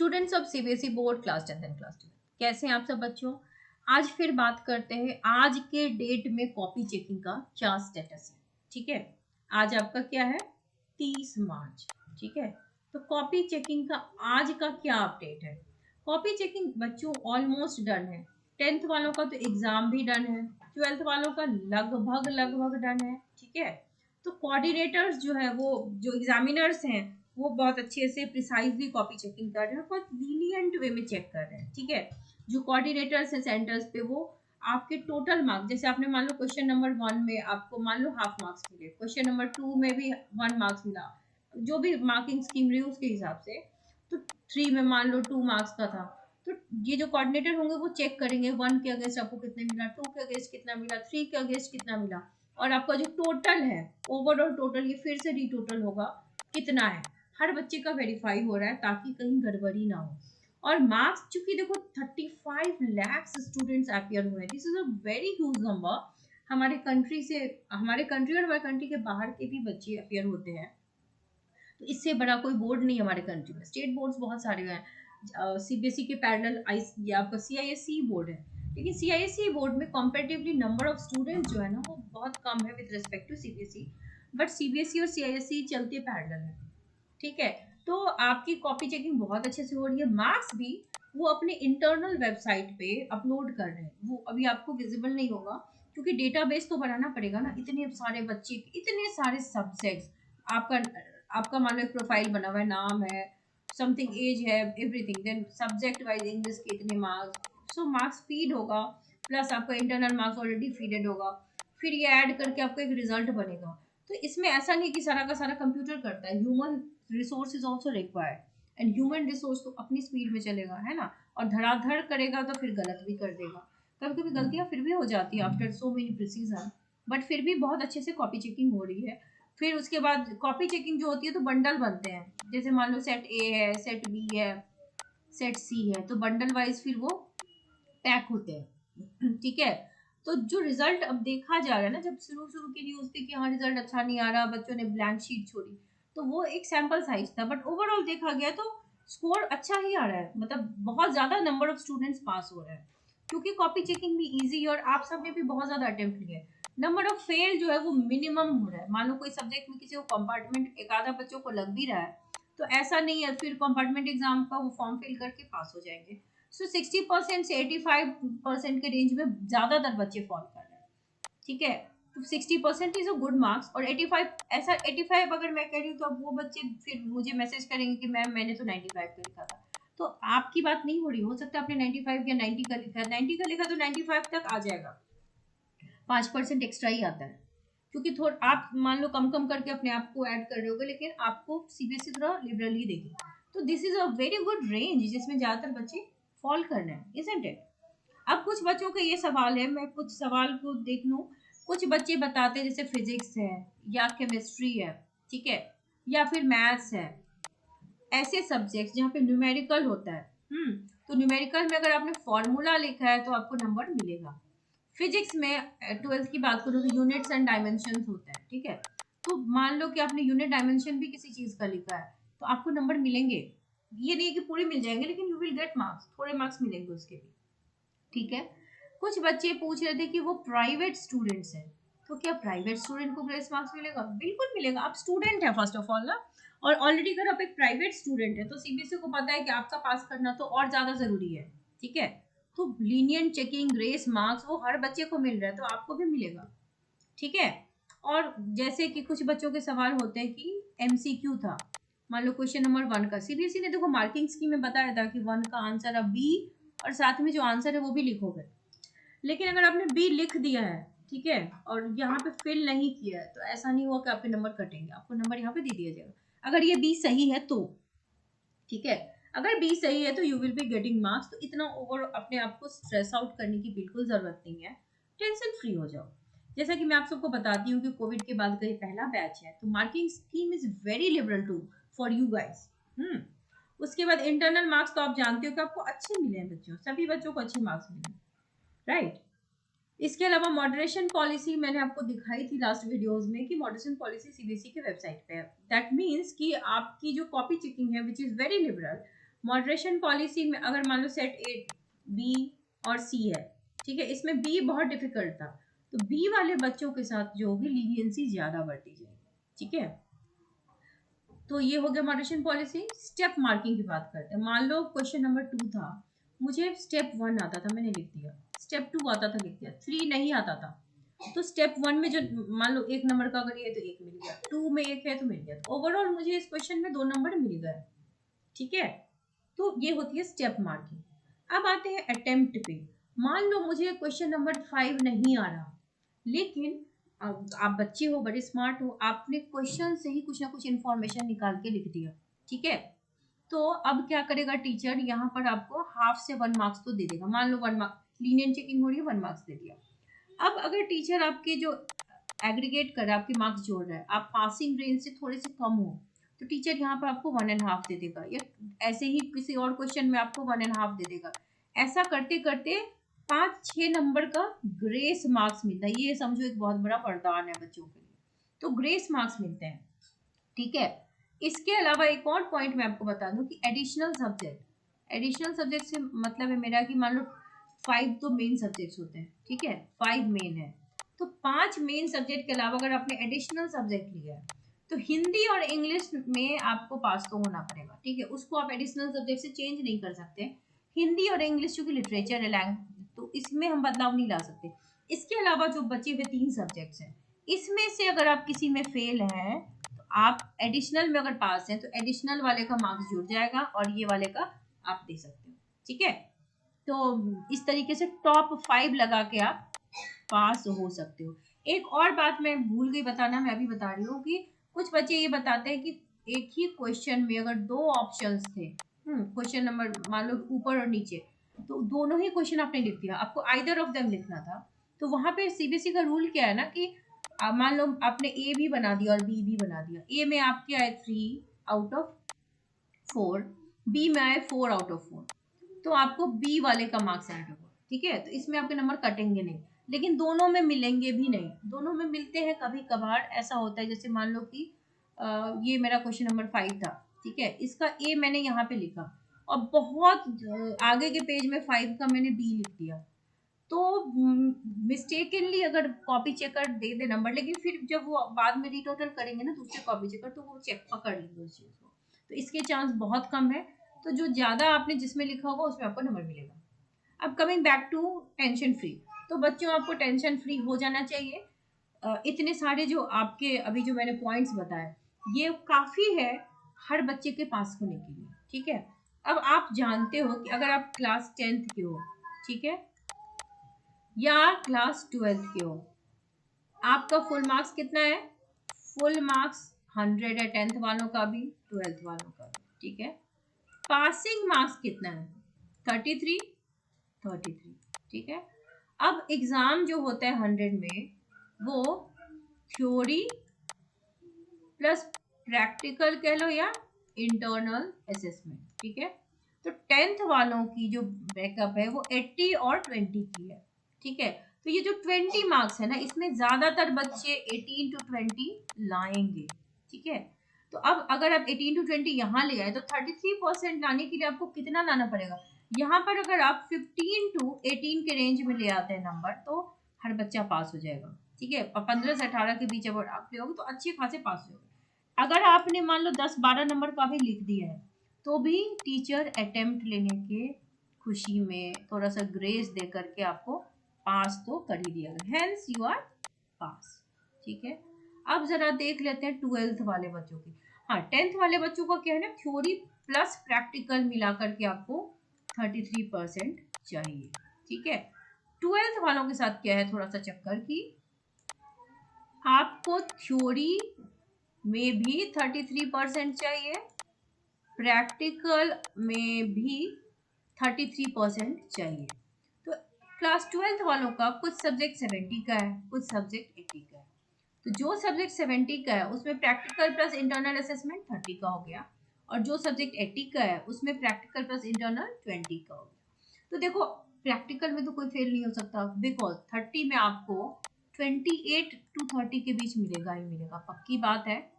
Students of CBSE board class 10 and class 12, कैसे हैं आप सब बच्चों। आज फिर बात करते हैं आज के डेट में कॉपी चेकिंग का क्या स्टेटस है। ठीक है, आज आपका क्या है, 30 मार्च। ठीक है, तो कॉपी चेकिंग का आज का क्या अपडेट है। कॉपी चेकिंग बच्चों ऑलमोस्ट डन है। 10th वालों का तो एग्जाम भी डन है, 12th वालों का लगभग लगभग डन है। ठीक है, तो कोऑर्डिनेटर्स जो है वो जो एग्जामिनर्स हैं वो बहुत अच्छे से प्रिसाइजली कॉपी चेकिंग कर रहे हैं, बहुत लीनियंट वे में चेक कर रहे हैं। ठीक है, जो कोऑर्डिनेटर्स हैं सेंटर्स पे वो आपके टोटल मार्क्स, जैसे आपने मान लो क्वेश्चन नंबर 1 में आपको मान लो हाफ मार्क्स मिले, क्वेश्चन नंबर 2 में भी 1 मार्क्स मिला, जो भी मार्किंग स्कीम रही उसके हिसाब से, तो 3 में मान लो 2 मार्क्स का था, तो ये जो कोऑर्डिनेटर होंगे वो चेक करेंगे 1 के अगेंस्ट आपको कितने मिला, 2 के अगेंस्ट कितना मिला, 3 के अगेंस्ट कितना मिला, और आपका जो टोटल है ओवरऑल टोटल ये फिर से रीटोटल होगा कितना है, हर बच्चे का वेरीफाई हो रहा है ताकि कहीं गड़बड़ी ना हो। और मार्क्स चूंकि देखो 35 लाख स्टूडेंट्स अपियर हुए, this is a very huge number. हमारे कंट्री से, हमारे कंट्री और हमारे कंट्री के बाहर के भी बच्चे अपियर होते हैं, तो इससे बड़ा कोई बोर्ड नहीं हमारे कंट्री में। स्टेट बोर्ड्स बहुत सारे हैं, सीबीएसई के पैरेलल आई या आपका सीआईएससी बोर्ड है, लेकिन सीआईएससी बोर्ड में कंपैरेटिवली नंबर ऑफ स्टूडेंट्स जो है ना वो बहुत कम है with respect to CBSE, but CBSE और सीआईएससी चलते पैरेलल है। ठीक है, तो आपकी कॉपी चेकिंग बहुत अच्छे से हो रही है। मार्क्स भी वो अपने इंटरनल वेबसाइट पे अपलोड कर रहे हैं, वो अभी आपको विजिबल नहीं होगा क्योंकि डेटाबेस तो बनाना पड़ेगा ना, इतने सारे बच्चे, इतने सारे सब्जेक्ट्स। आपका आपका मान लो एक प्रोफाइल बना हुआ है, नाम है, समथिंग एज है, everything, then subject wise English के इतने मार्क्स, सो मार्क्स फीड होगा, प्लस आपका इंटरनल मार्क्स ऑलरेडी फीडेड होगा, फिर ये ऐड करके आपका एक रिजल्ट बनेगा। तो इसमें ऐसा नहीं कि सारा का सारा कंप्यूटर करता है, human resource is also required, and human resource तो अपनी स्पीड में चलेगा, है ना, और धड़ाधड़ करेगा तो फिर गलत भी कर देगा। कभी कभी गलतियां फिर भी हो जाती है after so many precision, but फिर भी बहुत अच्छे से कॉपी चेकिंग हो रही है। फिर उसके बाद कॉपी चेकिंग जो होती है तो बंडल बनते हैं, जैसे मान लो सेट ए है, सेट बी है, सेट सी है, तो बंडल वाइज फिर वो पैक होते हैं। ठीक है, तो जो रिजल्ट अब देखा जा रहा है ना, जब शुरू शुरू की न्यूज थी कि हाँ रिजल्ट अच्छा नहीं आ रहा, बच्चों ने ब्लैंक शीट छोड़ी, तो वो एक सैंपल साइज था, बट ओवरऑल देखा गया तो स्कोर अच्छा ही आ रहा है, मतलब बहुत ज्यादा नंबर ऑफ स्टूडेंट्स पास हो रहे हैं क्योंकि कॉपी चेकिंग भी इजी है और आप सब ने भी बहुत ज्यादा अटेम्प्ट किया है। नंबर ऑफ फेल जो है वो मिनिमम हो रहा है, मान लो कोई सब्जेक्ट में किसी को कंपार्टमेंट एक आधा बच्चों को लग भी रहा है, तो ऐसा नहीं है फिर कंपार्टमेंट एग्जाम का वो फॉर्म फिल करके पास हो जाएंगे। सो 60% से 85% के रेंज में ज्यादातर बच्चे फॉल कर रहे हैं। ठीक है, तो 60% इज अ गुड मार्क्स, और 85, ऐसा 85 अगर मैं कह रही हूँ तो अब वो बच्चे फिर मुझे मैसेज करेंगे कि मैम मैंने तो 95 का लिखा था, तो आपकी बात नहीं हो रही, हो सकता है आपने 95 या 90 का लिखा है, 90 का लिखा तो 95 तक आ जाएगा, 5% एक्स्ट्रा ही आता है, क्योंकि थोड़ा आप मान लो कम कम करके अपने आप को ऐड कर रहे होगे, लेकिन आपको सीबीएसई थोड़ा लिबरल ही देगी, तो this is a very good range जिसमें ज्यादातर बच्चे फॉल कर रहे हैं, इजंट इट। अब कुछ बच्चों का ये सवाल है, मैं कुछ सवाल को देख लूं। कुछ बच्चे बताते हैं जैसे फिजिक्स है या केमिस्ट्री है, ठीक है, या फिर मैथ्स है, ऐसे सब्जेक्ट्स जहाँ पे न्यूमेरिकल होता है। तो न्यूमेरिकल में अगर आपने फॉर्मूला लिखा है तो आपको नंबर मिलेगा। फिजिक्स में 12th की बात करूँ तो यूनिट्स एंड डायमेंशन होता है, ठीक है, तो मान लो कि आपने यूनिट डायमेंशन भी किसी चीज का लिखा है तो आपको नंबर मिलेंगे, ये नहीं है कि पूरे मिल जाएंगे, लेकिन यू विल गेट मार्क्स, थोड़े मार्क्स मिलेंगे उसके भी। ठीक है, कुछ बच्चे पूछ रहे थे कि वो प्राइवेट स्टूडेंट्स हैं, तो क्या प्राइवेट स्टूडेंट को ग्रेस मार्क्स मिलेगा? बिल्कुल मिलेगा, आप स्टूडेंट है फर्स्ट ऑफ ऑल ना, और ऑलरेडी अगर आप एक प्राइवेट स्टूडेंट है तो सीबीएसई को पता है कि आपका पास करना तो और ज्यादा जरूरी है। ठीक है, तो लीनियंट चेकिंग ग्रेस मार्क्स वो हर बच्चे को मिल रहा है तो आपको भी मिलेगा। ठीक है, और जैसे कि कुछ बच्चों के सवाल होते हैं कि एमसीक्यू था, मान लो क्वेश्चन नंबर 1 का, सीबीएसई ने देखो मार्किंग स्कीम में बताया था कि 1 का आंसर अब बी, और साथ में जो आंसर है वो भी लिखोगे, लेकिन अगर आपने बी लिख दिया है, ठीक है, और यहाँ पे फिल नहीं किया है, तो ऐसा नहीं हुआ कि आपके नंबर कटेंगे, आपको नंबर यहाँ पे दे दिया जाएगा अगर ये बी सही है तो। ठीक है, अगर बी सही है तो you will be getting marks, तो इतना ओवर अपने आप को स्ट्रेस आउट करने की बिल्कुल जरूरत नहीं है, टेंशन फ्री हो जाओ। जैसा कि मैं आप सबको बताती हूँ कि कोविड के बाद का ये पहला बैच है, तो marking scheme is very liberal to for you guys. उसके बाद इंटरनल मार्क्स तो आप जानते हो कि आपको अच्छे मिले हैं, बच्चों सभी बच्चों को अच्छे मार्क्स मिले, राइट। इसके अलावा मॉडरेशन पॉलिसी मैंने आपको दिखाई थी लास्ट वीडियोस में कि मॉडरेशन पॉलिसी सीबीएसई के वेबसाइट पे है, दैट मींस कि आपकी जो कॉपी चेकिंग है which is very liberal, moderation policy में अगर मान लो सेट ए, बी और सी है, ठीक है, इसमें बी बहुत डिफिकल्ट था, तो बी वाले बच्चों के साथ जो होगी लीनियंसी ज्यादा बढ़ती जाएगी, ठीक है। तो ये हो गया मॉडरेशन पॉलिसी। स्टेप मार्किंग की बात करते हैं। मान लो क्वेश्चन नंबर 2 था, मुझे स्टेप 1 आता था, मैंने लिख दिया, स्टेप 2 आता था, लिख दिया, 3 नहीं आता था, तो स्टेप 1 में जो मान लो 1 नंबर का अगर ये है तो 1 मिल गया, 2 में 1 है तो मिल गया, तो ओवरऑल मुझे इस क्वेश्चन में 2 नंबर मिल गए, ठीक है। तो ये होती है स्टेप मार्किंग। अब आते हैं अटेम्प्ट पे। मान लो मुझे क्वेश्चन नंबर 5 नहीं आ रहा, लेकिन आप बच्चे हो, बड़े स्मार्ट हो, आपने क्वेश्चन से ही कुछ ना कुछ इंफॉर्मेशन निकाल के लिख दिया, ठीक है। तो अब क्या करेगा टीचर, यहाँ पर आपको हाफ से 1 मार्क्स तो दे देगा। मान लो 1 मार्क्स लीनियंट चेकिंग हो रही है, 1 मार्क्स दे दिया। अब अगर टीचर आपके जो एग्रीगेट कर रहा है, आपके मार्क्स जोड़ रहा है, आप पासिंग रेंज से थोड़े से कम हो, तो टीचर यहाँ पर आपको 1.5 दे देगा, या ऐसे ही किसी और क्वेश्चन में आपको 1.5 दे देगा। ऐसा करते करते 5-6 नंबर का ग्रेस मार्क्स मिलता है। ये समझो एक बहुत बड़ा वरदान है बच्चों के लिए, तो ग्रेस मार्क्स मिलते हैं, ठीक है। इसके अलावा एक और पॉइंट मैं आपको बता दूं कि एडिशनल सब्जेक्ट से मतलब है मेरा कि मान लो 5 तो मेन सब्जेक्ट्स होते हैं, ठीक है, 5 मेन है, तो 5 मेन सब्जेक्ट के अलावा अगर आपने एडिशनल सब्जेक्ट लिया है, तो हिंदी और इंग्लिश में आपको पास तो होना पड़ेगा, ठीक है, उसको आप एडिशनल सब्जेक्ट से चेंज नहीं कर सकते। हिंदी और इंग्लिश चूंकि लिटरेचर है, लैंग्वेज, तो इसमें हम बदलाव नहीं ला सकते। इसके अलावा जो बचे हुए 3 सब्जेक्ट्स हैं, इसमें से अगर आप किसी में फेल हैं, तो आप एडिशनल में अगर पास हैं, तो एडिशनल वाले का मार्क्स जुड़ जाएगा और ये वाले का आप दे सकते हो, ठीक है। तो इस तरीके से टॉप 5 लगा के आप पास हो सकते हो। एक और बात मैं भूल गई बताना, मैं अभी बता रही हूँ कि कुछ बच्चे ये बताते हैं कि एक ही क्वेश्चन में अगर 2 ऑप्शंस थे, क्वेश्चन नंबर मान लो ऊपर और नीचे, तो दोनों ही क्वेश्चन आपने लिख दिया, आपको आइदर ऑफ देम लिखना था। तो वहां पे सीबीएसई का रूल क्या है ना कि मान लो आपने ए भी बना दिया और बी भी बना दिया, ए में आपके आए 3/4, बी में आए 4/4, तो आपको बी वाले का मार्क्स ऐड होगा, ठीक है। तो इसमें आपके नंबर कटेंगे नहीं, लेकिन दोनों में मिलेंगे भी नहीं, दोनों में मिलते हैं कभी कभार, ऐसा होता है। जैसे मान लो कि ये मेरा क्वेश्चन नंबर 5 था, ठीक है, इसका ए मैंने यहाँ पे लिखा और बहुत आगे के पेज में 5 का मैंने बी लिख दिया, तो मिस्टेकनली अगर कॉपी चेकर दे दे नंबर, लेकिन फिर जब वो बाद में रिटोटल करेंगे ना दूसरे कॉपी चेकर, तो वो चेक पकड़ लेंगे उस चीज को, तो इसके चांस बहुत कम है। तो जो ज्यादा आपने जिसमें लिखा होगा उसमें आपको नंबर मिलेगा। अब coming back to tension free, तो बच्चों आपको टेंशन फ्री हो जाना चाहिए। इतने सारे जो आपके अभी जो मैंने पॉइंट्स बताए, ये काफी है हर बच्चे के पास होने के लिए, ठीक है। अब आप जानते हो कि अगर आप क्लास 10th के हो, ठीक है, या क्लास 12th के हो, आपका फुल मार्क्स कितना है? फुल मार्क्स 100 है, 10th वालों का भी, 12th वालों का भी, ठीक है। पासिंग मार्क्स कितना है? 33, ठीक है। अब एग्जाम जो होता है 100 में, वो थ्योरी प्लस प्रैक्टिकल कह लो या इंटरनल असेसमेंट, ठीक है। तो 10th वालों की जो बैकअप है वो 80 और 20 की है, ठीक है। तो ये जो 20 मार्क्स है ना, इसमें ज्यादातर बच्चे 18 to 20 लाएंगे, ठीक है। तो अब अगर आप 18 to 20 यहाँ ले आए, तो 33% लाने के लिए आपको कितना लाना पड़ेगा? यहाँ पर अगर आप 15 to 18 के रेंज में ले आते हैं नंबर, तो हर बच्चा पास हो जाएगा, ठीक है। 15 से 18 के बीच अगर आप ले आओगे तो अच्छे खासे पास हो जाओगे। अगर आपने मान लो 10-12 नंबर का भी लिख दिया है, तो भी टीचर अटेम्प्ट लेने के खुशी में थोड़ा सा ग्रेस दे करके आपको पास तो कर ही दिया, हेंस यू आर पास, ठीक है। अब जरा देख लेते हैं 12th वाले बच्चों की। हाँ, 10th वाले बच्चों का क्या है ना, थ्योरी प्लस प्रैक्टिकल मिला करके आपको 33% चाहिए, ठीक है। 12th वालों के साथ क्या है थोड़ा सा चक्कर की, आपको थ्योरी में भी 33% चाहिए, प्रैक्टिकल में भी 33% चाहिए। तो क्लास 12th वालों का कुछ सब्जेक्ट 70 का है, कुछ सब्जेक्ट 80 का है। तो जो सब्जेक्ट 70 का है उसमें प्रैक्टिकल प्लस इंटरनल असेसमेंट 30 का हो गया, और जो सब्जेक्ट 80 का है उसमें प्रैक्टिकल प्लस इंटरनल 20 का हो गया। तो देखो प्रैक्टिकल में तो कोई फेल नहीं हो सकता, बिकॉज 30 में आपको 28 to 30 के बीच मिलेगा ही मिलेगा, पक्की बात है।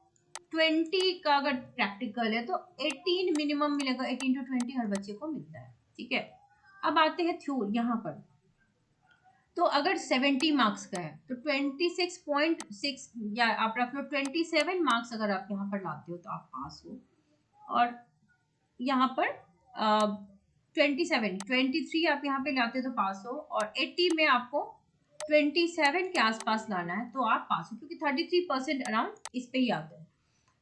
20 का अगर प्रैक्टिकल है तो 18 मिनिमम मिलेगा, 18 to 20 हर बच्चे को मिलता है, ठीक है। अब आते हैं थ्योरी यहाँ पर। तो अगर 70 मार्क्स का है तो 26.6 या आप रख लो 27 मार्क्स अगर आप यहाँ पर लाते हो तो आप पास हो। और यहाँ पर 23 आप यहाँ पे लाते हो तो पास हो, और 80 में आपको 27 के आसपास लाना है तो आप पास हो, क्योंकि 33% अराउंड इस पे ही आते हैं।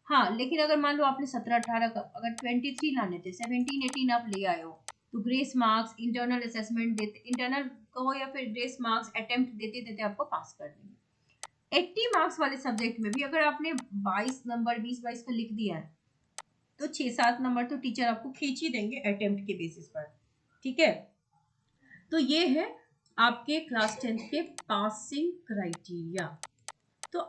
हाँ, लेकिन अगर मान लो आपने 17-18 का अगर 23 लाने थे, 17-18 आप ले आए हो, तो ग्रेस मार्क्स इंटरनल असेसमेंट देते, इंटरनल कहो या फिर ग्रेस मार्क्स अटेम्प्ट देते देते आपको पास कर देंगे। 80 मार्क्स वाले सब्जेक्ट में भी अगर आपने 22 नंबर 20-22 का लिख दिया है तो 6-7 नंबर तो टीचर आपको खींच ही देंगे अटेम्प्ट के बेसिस पर, ठीक है। तो ये है आपके क्लास 10th के पासिंग क्राइटेरिया। तो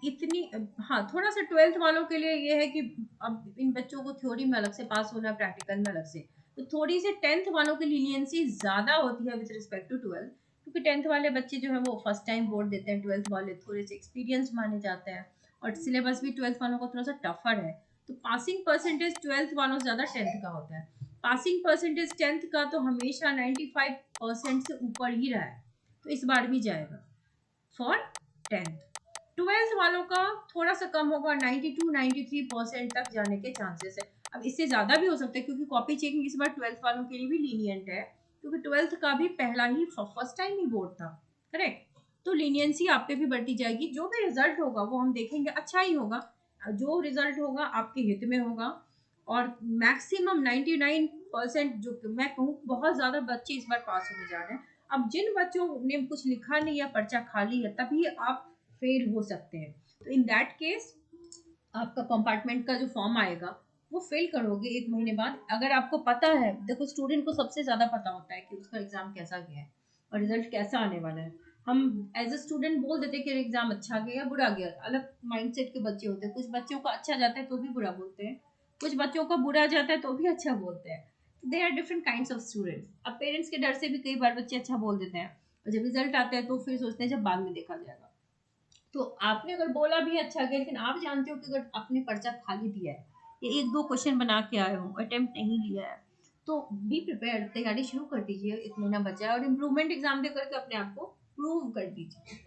इतनी, हाँ थोड़ा सा 12th वालों के लिए ये है कि अब इन बच्चों को थ्योरी में अलग से पास होना है, प्रैक्टिकल में अलग से, तो थोड़ी सी 10th वालों की लीनियंसी ज्यादा होती है विद रिस्पेक्ट टू 12th, क्योंकि 10th वाले बच्चे जो है वो फर्स्ट टाइम बोर्ड देते हैं, 12th वाले थोड़े से एक्सपीरियंस माने जाते हैं, और सिलेबस भी 12th वालों का थोड़ा सा टफर है। तो पासिंग परसेंटेज 12th वालों से ज्यादा 10th का होता है। पासिंग परसेंटेज 10th का तो हमेशा 95% से ऊपर ही रहा है, तो इस बार भी जाएगा फॉर 10th। 12th वालों का थोड़ा सा कम होगा, 92-93% तक जाने के चांसेस है। अब इससे ज्यादा भी हो सकता है, क्योंकि कॉपी चेकिंग इस बार 12th वालों के लिए भी लीनियंट है, क्योंकि 12th का भी पहला ही फर्स्ट टाइम ही बोर्ड था, करेक्ट। तो लीनियंसी आप पे भी बढ़ती जाएगी, जो भी रिजल्ट होगा वो हम देखेंगे अच्छा ही होगा, जो रिजल्ट होगा आपके हित में होगा। और मैक्सिमम 99% जो मैं कहूँ बहुत ज्यादा बच्चे इस बार पास होने जा रहे हैं। अब जिन बच्चों ने कुछ लिखा नहीं या पर्चा खाली है तभी आप फेल हो सकते हैं, तो इन दैट केस आपका कंपार्टमेंट का जो फॉर्म आएगा वो फिल करोगे 1 महीने बाद। अगर आपको पता है, देखो स्टूडेंट को सबसे ज्यादा पता होता है कि उसका एग्जाम कैसा गया है और रिजल्ट कैसा आने वाला है। हम एज ए स्टूडेंट बोल देते हैं कि एग्जाम अच्छा गया बुरा गया, अलग माइंडसेट के बच्चे होते हैं। कुछ बच्चों का अच्छा जाता है तो भी बुरा बोलते हैं, कुछ बच्चों का बुरा जाता है तो भी अच्छा बोलते हैं। They are different kinds of students. अब पेरेंट्स के डर से भी कई बार बच्चे अच्छा बोल देते हैं, और जब रिजल्ट आता है तो फिर सोचते हैं जब बाद में देखा जाएगा। तो आपने अगर बोला भी अच्छा गया, लेकिन आप जानते हो कि अगर आपने पर्चा खाली दिया है या 1-2 क्वेश्चन बना के आए हो, अटेम्प्ट नहीं लिया है, तो बी प्रिपेयर, तैयारी शुरू कर दीजिए। 1 महीना बचा है और इम्प्रूवमेंट एग्जाम दे करके अपने आप को प्रूव कर दीजिए।